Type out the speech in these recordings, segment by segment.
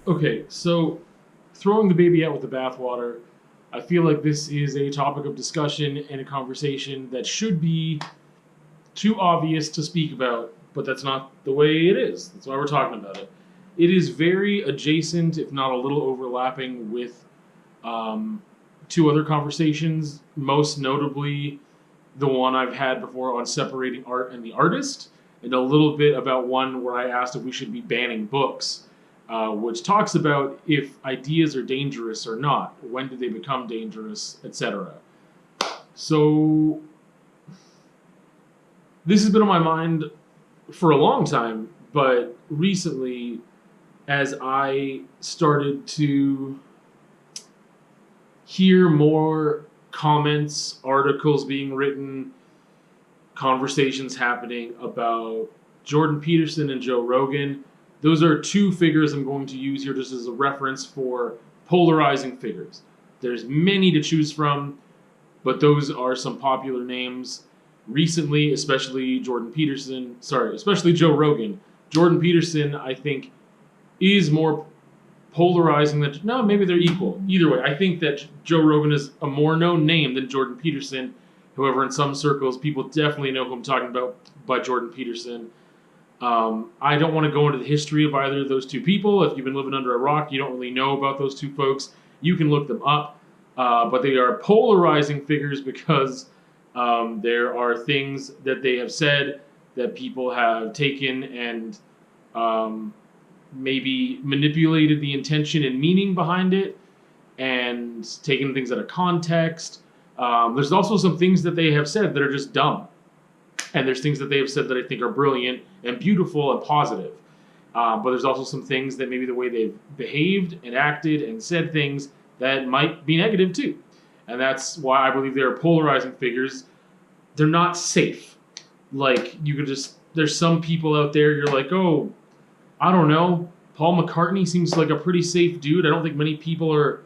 Okay, so throwing the baby out with the bathwater, I feel like this is a topic of discussion and a conversation that should be too obvious to speak about, but that's not the way it is. That's why we're talking about it. It is very adjacent, if not a little overlapping, with um, two other conversations, most notably the one I've had before on separating art and the artist, and a little bit about one where I asked if we should be banning books, which talks about if ideas are dangerous or not, when do they become dangerous, etc. So this has been on my mind for a long time, but recently, as I started to hear more comments, articles being written, conversations happening about Jordan Peterson and Joe Rogan. Those are two figures I'm going to use here just as a reference for polarizing figures. There's many to choose from, but those are some popular names. Recently, especially especially Joe Rogan. Jordan Peterson, I think, is more polarizing than, no, maybe they're equal. Either way, I think that Joe Rogan is a more known name than Jordan Peterson. However, in some circles, people definitely know who I'm talking about by Jordan Peterson. I don't want to go into the history of either of those two people. If you've been living under a rock, you don't really know about those two folks. You can look them up. But they are polarizing figures because there are things that they have said that people have taken and maybe manipulated the intention and meaning behind it and taken things out of context. There's also some things that they have said that are just dumb. And there's things that they have said that I think are brilliant and beautiful and positive. But there's also some things that maybe the way they've behaved and acted and said things that might be negative too. And that's why I believe they are polarizing figures. They're not safe. Like, there's some people out there, you're like, oh, I don't know. Paul McCartney seems like a pretty safe dude. I don't think many people are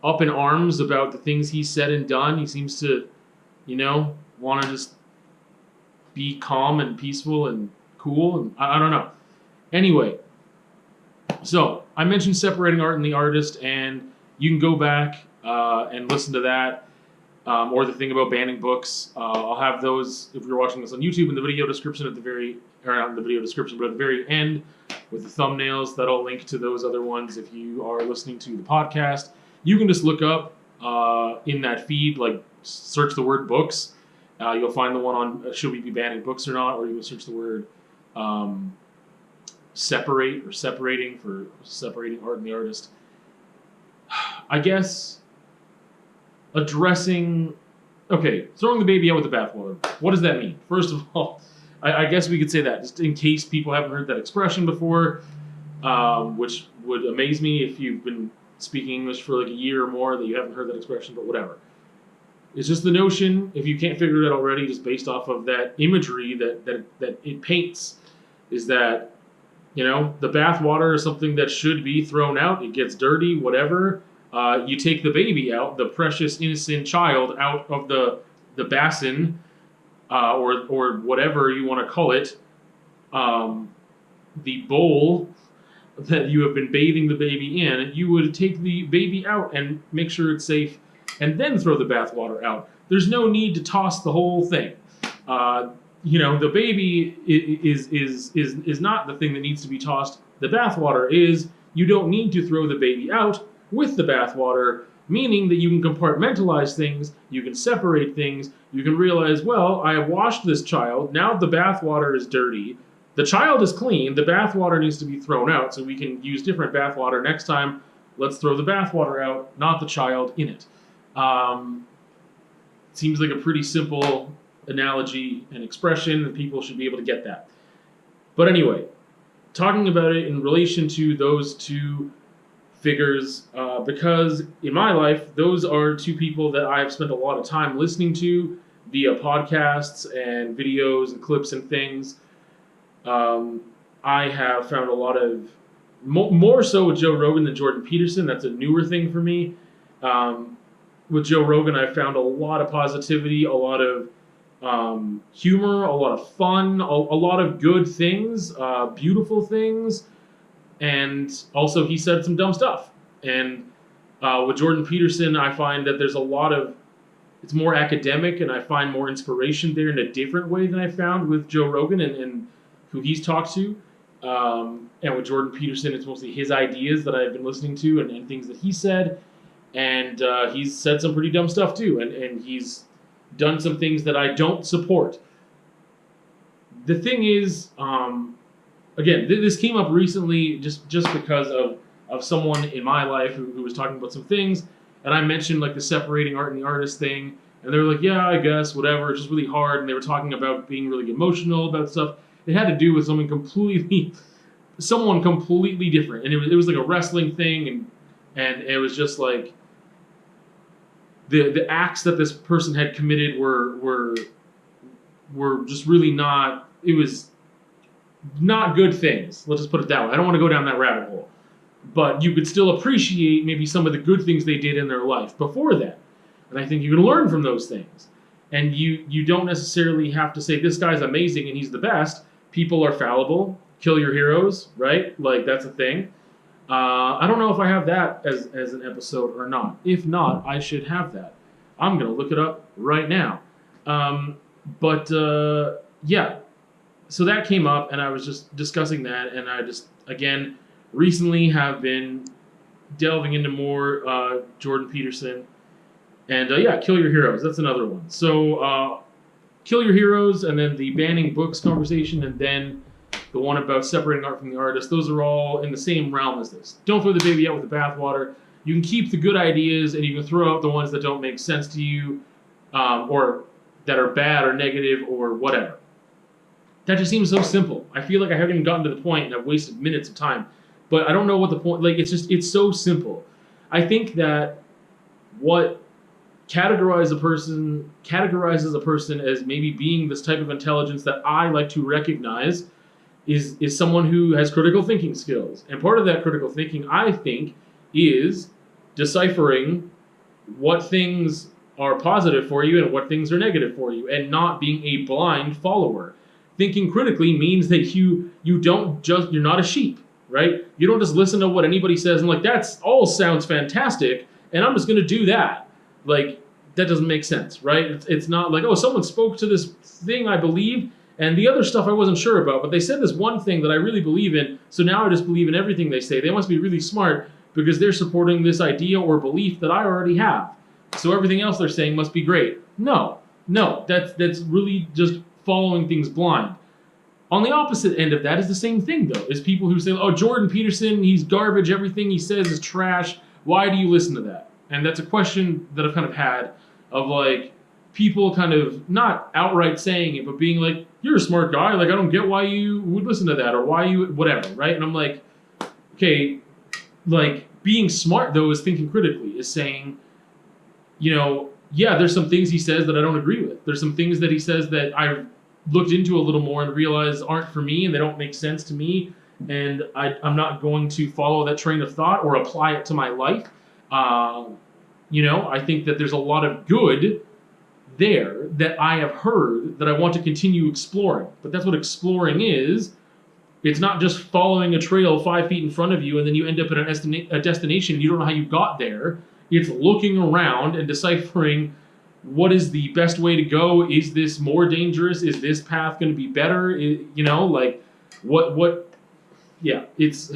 up in arms about the things he's said and done. He seems to, want to just be calm and peaceful and cool. And I don't know. Anyway, so I mentioned separating art and the artist, and you can go back and listen to that. Or the thing about banning books. I'll have those, if you're watching this on YouTube, in the video description at the very, or not in the video description, but at the very end with the thumbnails. That'll link to those other ones if you are listening to the podcast. You can just look up in that feed, like search the word books. You'll find the one on should we be banning books or not, or you can search the word separate or separating for separating art and the artist. I guess throwing the baby out with the bathwater. What does that mean? First of all, I guess we could say that, just in case people haven't heard that expression before, which would amaze me if you've been speaking English for like a year or more that you haven't heard that expression, but whatever. It's just the notion, if you can't figure it out already, just based off of that imagery that it paints, is that, the bathwater is something that should be thrown out. It gets dirty, whatever. You take the baby out, the precious innocent child out of the basin, or whatever you want to call it, the bowl that you have been bathing the baby in. You would take the baby out and make sure it's safe, and then throw the bathwater out. There's no need to toss the whole thing. The baby is not the thing that needs to be tossed. The bathwater is. You don't need to throw the baby out with the bathwater, meaning that you can compartmentalize things, you can separate things, you can realize, well, I have washed this child, now the bathwater is dirty, the child is clean, the bathwater needs to be thrown out, so we can use different bathwater next time. Let's throw the bathwater out, not the child in it. Seems like a pretty simple analogy and expression, and people should be able to get that. But anyway, talking about it in relation to those two figures, because in my life, those are two people that I have spent a lot of time listening to via podcasts and videos and clips and things. I have found a lot of, more so with Joe Rogan than Jordan Peterson. That's a newer thing for me. With Joe Rogan, I found a lot of positivity, a lot of humor, a lot of fun, a lot of good things, beautiful things. and also he said some dumb stuff. And with Jordan Peterson, I find that there's a lot of, it's more academic, and I find more inspiration there in a different way than I found with Joe Rogan and who he's talked to. And with Jordan Peterson, it's mostly his ideas that I've been listening to and things that he said. And he's said some pretty dumb stuff too. And he's done some things that I don't support. The thing is, again, this came up recently just because of someone in my life who was talking about some things. And I mentioned like the separating art and the artist thing. And they were like, yeah, I guess, whatever. It's just really hard. And they were talking about being really emotional about stuff. It had to do with someone completely different. And it was like a wrestling thing. And it was just like the acts that this person had committed were just really not, it was not good things. Let's just put it that way. I don't want to go down that rabbit hole. But you could still appreciate maybe some of the good things they did in their life before that. And I think you can learn from those things. And you don't necessarily have to say, this guy's amazing and he's the best. People are fallible. Kill your heroes, right? Like, that's a thing. I don't know if I have that as an episode or not. If not, I should have that. I'm going to look it up right now. Yeah. So that came up, and I was just discussing that, and I just, again, recently have been delving into more Jordan Peterson. And yeah, Kill Your Heroes. That's another one. So Kill Your Heroes, and then the banning books conversation, and then the one about separating art from the artist. Those are all in the same realm as this. Don't throw the baby out with the bathwater. You can keep the good ideas, and you can throw out the ones that don't make sense to you, or that are bad or negative or whatever. That just seems so simple. I feel like I haven't even gotten to the point, and I've wasted minutes of time. But I don't know what the point, like, it's so simple. I think that what categorizes a person as maybe being this type of intelligence that I like to recognize is someone who has critical thinking skills. And part of that critical thinking, I think, is deciphering what things are positive for you and what things are negative for you, and not being a blind follower. Thinking critically means that you're not a sheep, right? You don't just listen to what anybody says and like, that's all sounds fantastic, and I'm just going to do that. Like, that doesn't make sense, right? It's not like, oh, someone spoke to this thing I believe, and the other stuff I wasn't sure about, but they said this one thing that I really believe in, so now I just believe in everything they say. They must be really smart because they're supporting this idea or belief that I already have. So everything else they're saying must be great. No, that's really just following things blind. On the opposite end of that is the same thing, though, is people who say, oh, Jordan Peterson, he's garbage, everything he says is trash, why do you listen to that? And that's a question that I've kind of had of, like, people kind of not outright saying it, but being like, you're a smart guy, like, I don't get why you would listen to that, or why you, whatever, right? And I'm like, okay, like, being smart, though, is thinking critically, is saying, you know, yeah, there's some things he says that I don't agree with. There's some things that he says that I've looked into a little more and realized aren't for me and they don't make sense to me, and I'm not going to follow that train of thought or apply it to my life. You know, I think that there's a lot of good there that I have heard that I want to continue exploring. But that's what exploring is. It's not just following a trail 5 feet in front of you and then you end up at a destination. You don't know how you got there. It's looking around and deciphering what is the best way to go. Is this more dangerous? Is this path going to be better? You know, like yeah, it's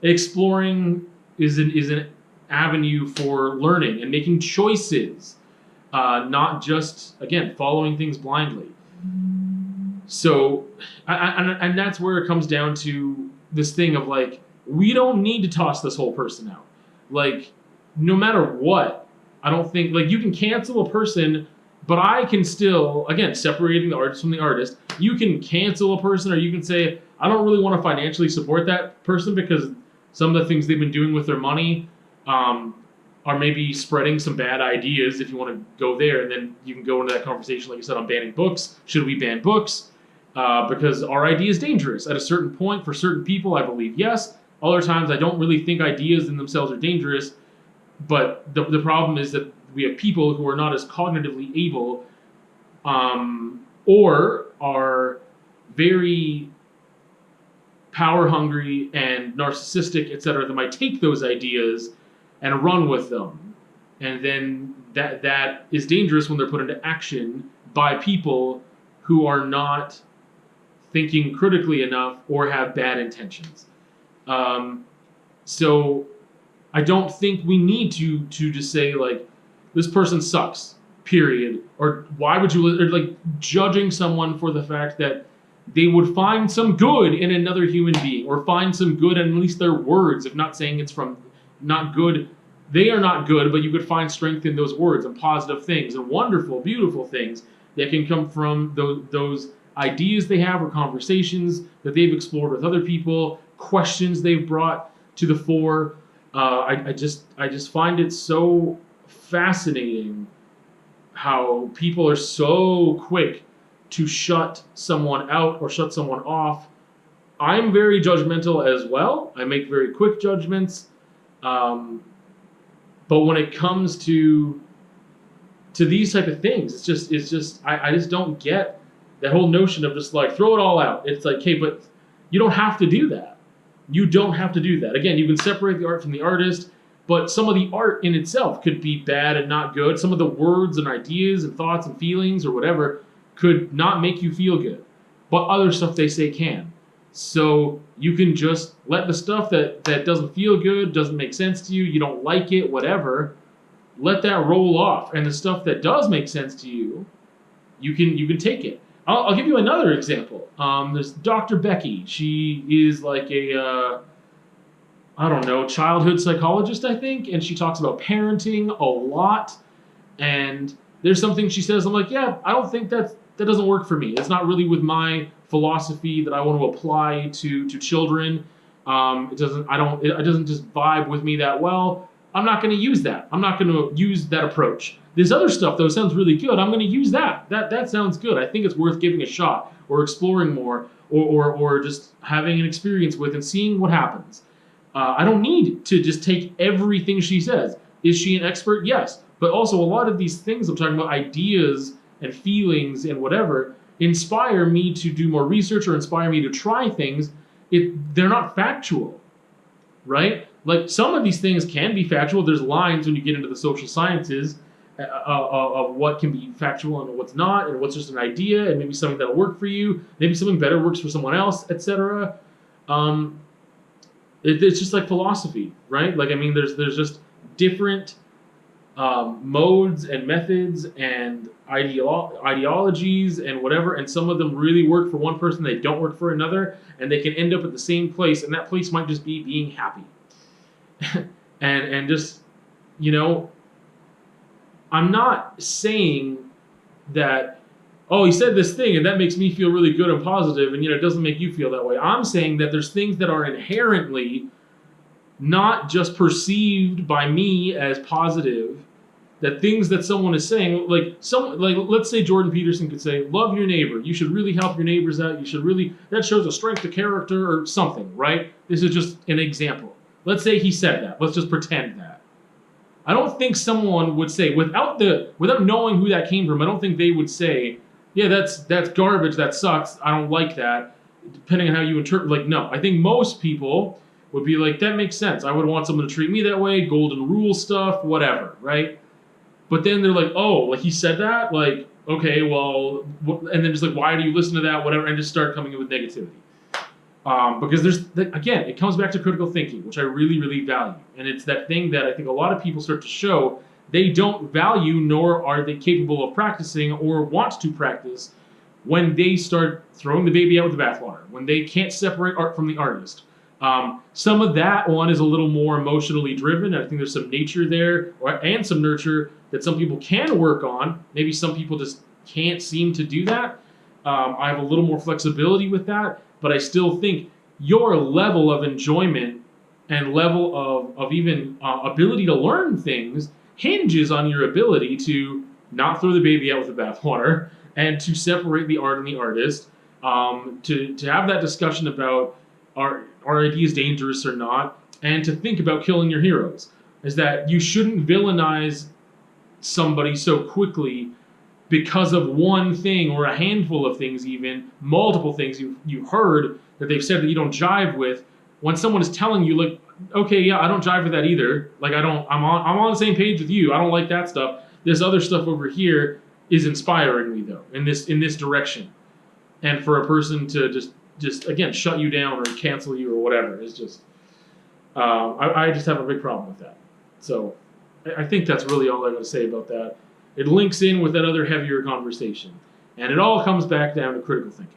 exploring is an avenue for learning and making choices, not just, again, following things blindly. So, and that's where it comes down to this thing of, like, we don't need to toss this whole person out. Like, no matter what, I don't think, like, you can cancel a person, but I can still, again, separating the artist from the artist, you can cancel a person, or you can say, I don't really want to financially support that person because some of the things they've been doing with their money are maybe spreading some bad ideas, if you want to go there. And then you can go into that conversation, like you said, on banning books. Should we ban books? Because our idea is dangerous. At a certain point, for certain people, I believe yes. Other times, I don't really think ideas in themselves are dangerous. But the problem is that we have people who are not as cognitively able, or are very power hungry and narcissistic, etc., that might take those ideas and run with them. And then that is dangerous when they're put into action by people who are not thinking critically enough or have bad intentions. So I don't think we need to just say, like, this person sucks, period. Or why would you, or like judging someone for the fact that they would find some good in another human being, or find some good in at least their words, if not saying it's from not good. They are not good, but you could find strength in those words and positive things and wonderful, beautiful things that can come from those ideas they have, or conversations that they've explored with other people, questions they've brought to the fore. I just find it so fascinating how people are so quick to shut someone out or shut someone off. I'm very judgmental as well. I make very quick judgments. But when it comes to these type of things, it's just I just don't get that whole notion of just like throw it all out. It's like, okay, but you don't have to do that. You don't have to do that. Again, you can separate the art from the artist, but some of the art in itself could be bad and not good. Some of the words and ideas and thoughts and feelings or whatever could not make you feel good, but other stuff they say can. So you can just let the stuff that doesn't feel good, doesn't make sense to you, you don't like it, whatever, let that roll off. And the stuff that does make sense to you, you can take it. I'll give you another example. There's Dr. Becky. She is like a, I don't know, childhood psychologist, I think, and she talks about parenting a lot. And there's something she says, I'm like, yeah, I don't think that doesn't work for me. It's not really with my philosophy that I want to apply to children. It doesn't just vibe with me that well. I'm not going to use that. I'm not going to use that approach. This other stuff, though, sounds really good. I'm going to use that. That sounds good. I think it's worth giving a shot, or exploring more, or just having an experience with and seeing what happens. I don't need to just take everything she says. Is she an expert? Yes. But also a lot of these things I'm talking about, ideas and feelings and whatever, inspire me to do more research or inspire me to try things. They're not factual, right? Like, some of these things can be factual. There's lines when you get into the social sciences of what can be factual and what's not, and what's just an idea, and maybe something that'll work for you, maybe something better works for someone else, etc. It's just like philosophy, right? Like, I mean, there's just different modes and methods and ideologies and whatever, and some of them really work for one person, they don't work for another, and they can end up at the same place, and that place might just be being happy. and just, you know, I'm not saying that, oh, he said this thing and that makes me feel really good and positive, and, you know, it doesn't make you feel that way. I'm saying that there's things that are inherently not just perceived by me as positive, that things that someone is saying, like let's say Jordan Peterson could say, love your neighbor, you should really help your neighbors out, you should really, that shows a strength of character or something, right? This is just an example. Let's say he said that. Let's just pretend that. I don't think someone would say, without knowing who that came from, I don't think they would say, yeah, that's garbage, that sucks, I don't like that, depending on how you interpret. Like, no, I think most people would be like, that makes sense. I would want someone to treat me that way, golden rule stuff, whatever, right? But then they're like, oh, like, he said that? Like, okay, well, and then just like, why do you listen to that, whatever, and just start coming in with negativity. Because again, it comes back to critical thinking, which I really, really value. And it's that thing that I think a lot of people start to show they don't value, nor are they capable of practicing or want to practice, when they start throwing the baby out with the bathwater, when they can't separate art from the artist. Some of that one is a little more emotionally driven. I think there's some nature there, and some nurture that some people can work on. Maybe some people just can't seem to do that. I have a little more flexibility with that, but I still think your level of enjoyment and level of even ability to learn things hinges on your ability to not throw the baby out with the bathwater, and to separate the art and the artist, to have that discussion about are ideas dangerous or not, and to think about killing your heroes. Is that you shouldn't villainize somebody so quickly because of one thing or a handful of things, even multiple things you've heard that they've said that you don't jive with. When someone is telling you, like, okay, yeah, I don't jive with that either. Like, I'm on the same page with you. I don't like that stuff. This other stuff over here is inspiring me though in this direction. And for a person to just again shut you down or cancel you or whatever is just I just have a big problem with that. So I think that's really all I got to say about that. It links in with that other heavier conversation, and it all comes back down to critical thinking.